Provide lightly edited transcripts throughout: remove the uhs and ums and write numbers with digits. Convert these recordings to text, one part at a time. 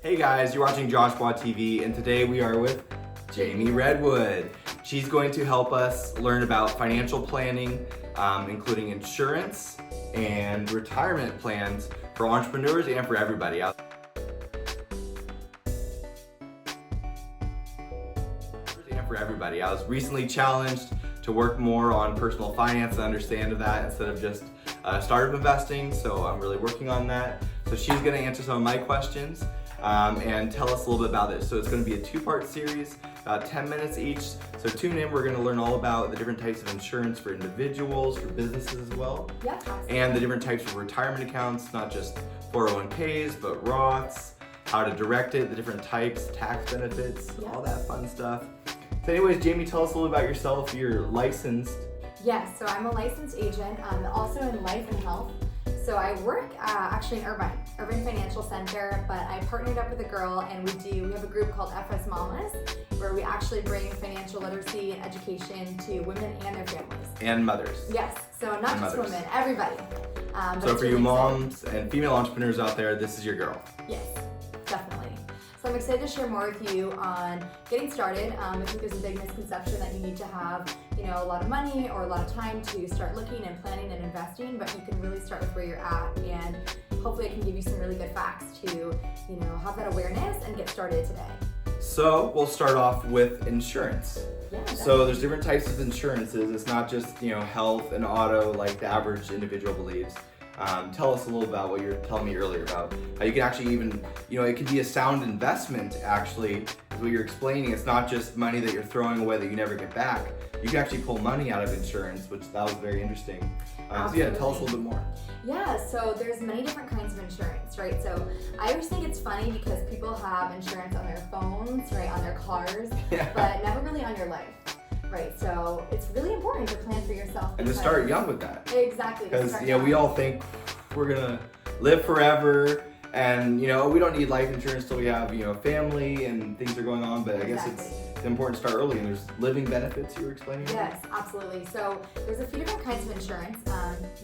Hey guys, you're watching Joshua TV, and today we are with Jamie Redwood. She's going to help us learn about financial planning, including insurance and retirement plans for entrepreneurs and for everybody. I was recently challenged to work more on personal finance and understand that instead of just startup investing, so I'm really working on that. So she's going to answer some of my questions and tell us a little bit about it. So it's going to be a two-part series, about 10 minutes each. So tune in, we're going to learn all about the different types of insurance for individuals, for businesses as well. Yeah, absolutely. And the different types of retirement accounts, not just 401ks, but Roths, how to direct it, the different types, tax benefits, all that fun stuff. So anyways, Jamie, tell us a little about yourself. You're licensed. Yes, so I'm a licensed agent, also in life and health. So I work actually in Urban Financial Center, but I partnered up with a girl and we have a group called FS Mamas, where we actually bring financial literacy and education to women and their families. And mothers. Yes, so not just women, everybody. So for you moms and female entrepreneurs out there, this is your girl. Yes, definitely. So I'm excited to share more with you on getting started. I think there's a big misconception that you need to have, a lot of money or a lot of time to start looking and planning and investing, but you can really start with where you're at, and hopefully I can give you some really good facts to, have that awareness and get started today. So we'll start off with insurance. Yeah, so there's different types of insurances. It's not just, health and auto like the average individual believes. Tell us a little about what you were telling me earlier about how you can actually even, it can be a sound investment actually, is what you're explaining. It's not just money that you're throwing away that you never get back. You can actually pull money out of insurance, which that was very interesting. So yeah, tell us a little bit more. Yeah, so there's many different kinds of insurance, right? So I always think it's funny because people have insurance on their phones, right, on their cars, but never really on your life. Right, so it's really important to plan for yourself. And to start young with that. Exactly. Because, we all think we're going to live forever and, we don't need life insurance till we have, family and things are going on. But I guess it's important to start early, and there's living benefits you were explaining. Yes, absolutely. So there's a few different kinds of insurance.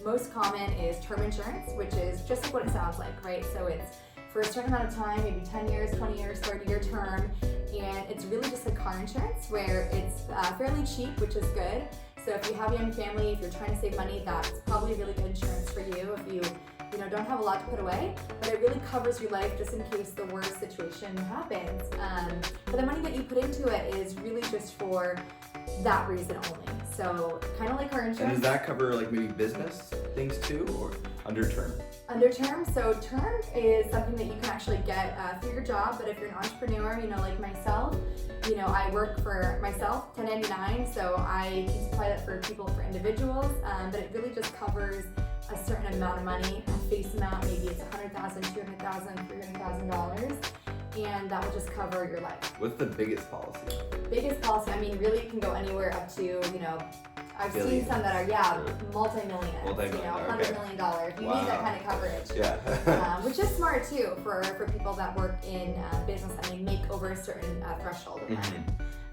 Most common is term insurance, which is just like what it sounds like, right? So it's for a certain amount of time, maybe 10 years, 20 years, 30-year term. And it's really just like car insurance where it's fairly cheap, which is good. So if you have a young family, if you're trying to save money, that's probably really good insurance for you if you don't have a lot to put away. But it really covers your life just in case the worst situation happens. But the money that you put into it is really just for that reason only. So kind of like car insurance. And does that cover like maybe business things too, or under term? Under term, so term is something that you can actually get through your job, but if you're an entrepreneur, like myself, I work for myself, 1099, so I can supply that for people, for individuals, but it really just covers a certain amount of money, a face amount, maybe it's $100,000, $200,000, $300,000, and that will just cover your life. What's the biggest policy? Biggest policy, really it can go anywhere up to, I've seen some that are, multi-million, $100 million. You need that kind of coverage. Yeah. Which is smart too for people that work in business that make over a certain threshold of money.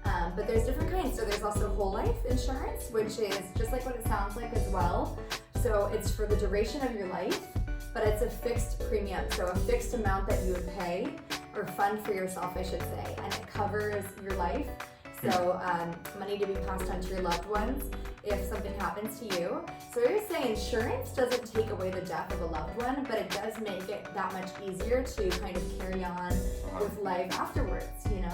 But there's different kinds. So there's also whole life insurance, which is just like what it sounds like as well. So it's for the duration of your life, but it's a fixed premium. So a fixed amount that you would pay or fund for yourself, I should say, and it covers your life. So money to be passed on to your loved ones if something happens to you. So I would say insurance doesn't take away the death of a loved one, but it does make it that much easier to kind of carry on with life afterwards,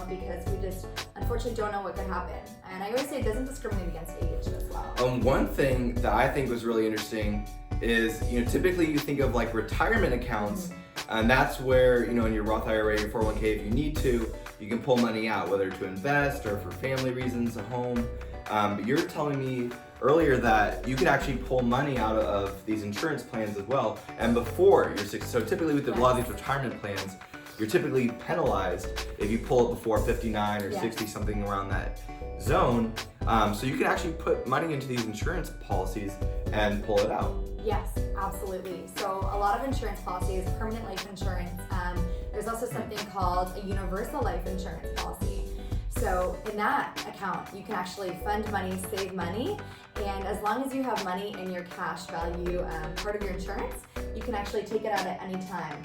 because we just unfortunately don't know what could happen. And I always say it doesn't discriminate against age as well. One thing that I think was really interesting is, typically you think of like retirement accounts, and that's where, in your Roth IRA, your 401k, if you need to, you can pull money out, whether to invest or for family reasons, a home. But you're telling me earlier that you can actually pull money out of these insurance plans as well. And before you're 60, so typically with a lot of these retirement plans, you're typically penalized if you pull it before 59 or 60, something around that zone. So you can actually put money into these insurance policies and pull it out. Yes, absolutely. So a lot of insurance policies, permanent life insurance, there's also something called a universal life insurance policy. So in that account, you can actually fund money, save money, and as long as you have money in your cash value part of your insurance, you can actually take it out at any time.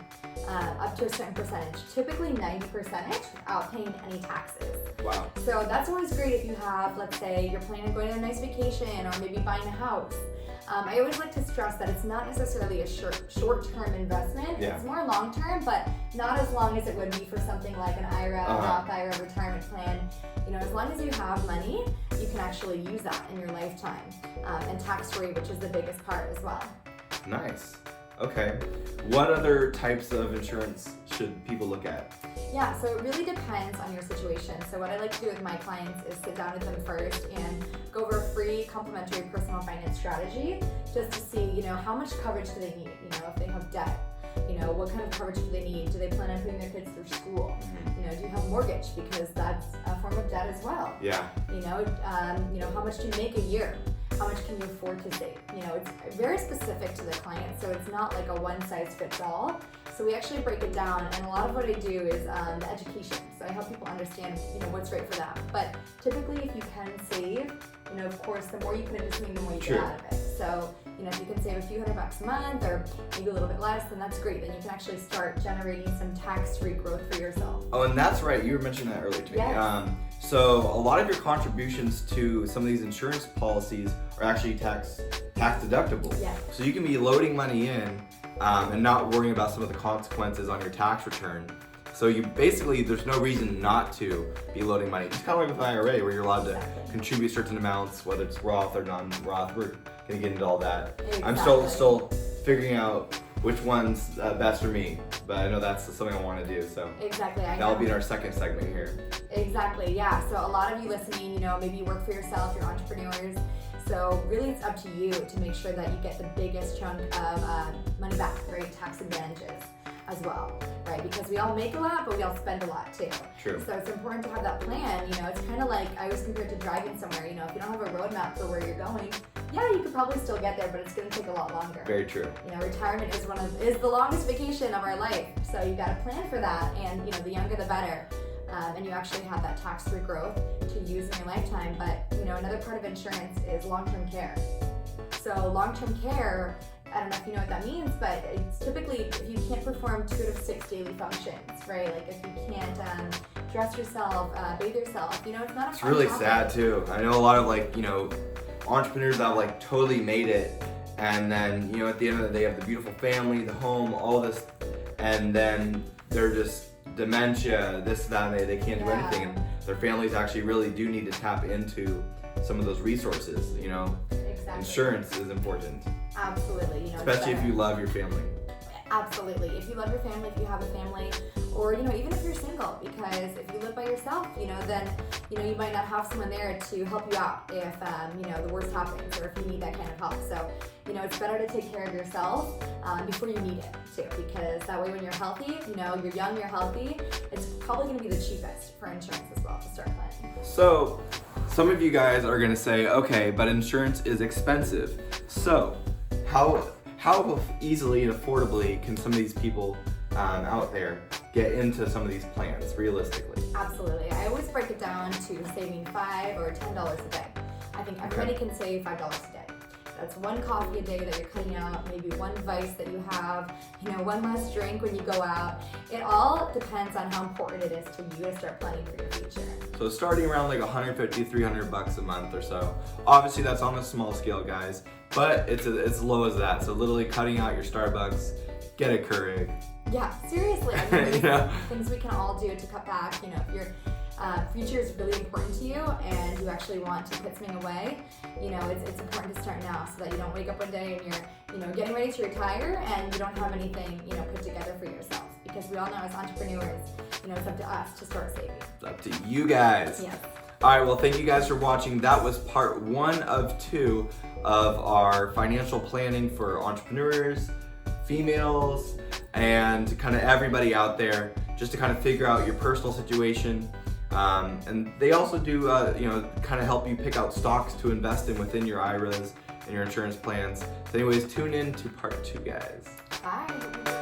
up to a certain percentage, typically 90% without paying any taxes. Wow. So that's always great if you have, let's say, you're planning on going on a nice vacation or maybe buying a house. I always like to stress that it's not necessarily a short-term investment. Yeah. It's more long-term, but not as long as it would be for something like an IRA, Roth IRA, retirement plan. As long as you have money, you can actually use that in your lifetime, and tax-free, which is the biggest part as well. Nice. Okay. What other types of insurance should people look at? Yeah, so it really depends on your situation. So what I like to do with my clients is sit down with them first and go over a free complimentary personal finance strategy just to see, how much coverage do they need? If they have debt, what kind of coverage do they need? Do they plan on putting their kids through school? Do you have mortgage? Because that's a form of debt as well. Yeah. How much do you make a year? How much can you afford to save? It's very specific to the client, so it's not like a one-size-fits-all. So we actually break it down, and a lot of what I do is the education. So I help people understand, what's right for them. But typically, if you can save, of course, the more you put into something, the more you get out of it. So, if you can save a few $100 a month, or maybe a little bit less, then that's great. Then you can actually start generating some tax-free growth for yourself. Oh, and that's right. You were mentioning that earlier to me. Yes. So a lot of your contributions to some of these insurance policies are actually tax deductible. Yeah. So you can be loading money in and not worrying about some of the consequences on your tax return. So there's no reason not to be loading money. It's kind of like with IRA, where you're allowed to contribute certain amounts, whether it's Roth or non-Roth. We're gonna get into all that. Exactly. I'm still figuring out which one's best for me, but I know that's something I want to do. So exactly, that'll be in our second segment here. Exactly, yeah. So a lot of you listening, maybe you work for yourself, you're entrepreneurs. So really it's up to you to make sure that you get the biggest chunk of money back, right? Tax advantages as well, right? Because we all make a lot, but we all spend a lot too. True. So it's important to have that plan. It's kind of like, I always compare it to driving somewhere. If you don't have a roadmap for where you're going, yeah, you could probably still get there, but it's going to take a lot longer. Very true. Retirement is the longest vacation of our life. So you got to plan for that, and the younger the better. And you actually have that tax-free growth to use in your lifetime. But another part of insurance is long-term care. So long-term care, I don't know if you know what that means, but it's typically if you can't perform 2 of 6 daily functions, right? Like if you can't dress yourself, bathe yourself, it's not a It's really sad too. I know a lot of entrepreneurs that have totally made it, and then at the end of the day they have the beautiful family, the home, all this, and then they're just dementia, this, that, and they can't do anything, and their families actually really do need to tap into some of those resources. Exactly. Insurance is important. Absolutely. Especially if you love your family. Absolutely. If you love your family, if you have a family, or even if you're single, because if you live by yourself, then you might not have someone there to help you out if the worst happens, or if you need that kind of help. So it's better to take care of yourself before you need it too, because that way when you're healthy, you're young, you're healthy, it's probably going to be the cheapest for insurance as well to start planning. So some of you guys are going to say, okay, but insurance is expensive. So how easily and affordably can some of these people out there get into some of these plans realistically? Absolutely. I always break it down to saving $5 or $10 a day. I think everybody can save $5 a day. That's one coffee a day that you're cutting out, maybe one vice that you have, one less drink when you go out. It all depends on how important it is to you to start planning for your future. So starting around $150, $300 a month or so. Obviously that's on a small scale, guys, but it's as low as that. So literally cutting out your Starbucks, get a Keurig. Yeah, seriously. There's things we can all do to cut back. If your future is really important to you and you actually want to put something away, it's important to start now so that you don't wake up one day and you're getting ready to retire and you don't have anything put together for yourself. Because we all know as entrepreneurs, it's up to us to start saving. It's up to you guys. Yeah. All right, well, thank you guys for watching. That was part 1 of 2 of our financial planning for entrepreneurs, females, and kind of everybody out there, just to kind of figure out your personal situation. And they also do, kind of help you pick out stocks to invest in within your IRAs and your insurance plans. So anyways, tune in to part 2, guys. Bye.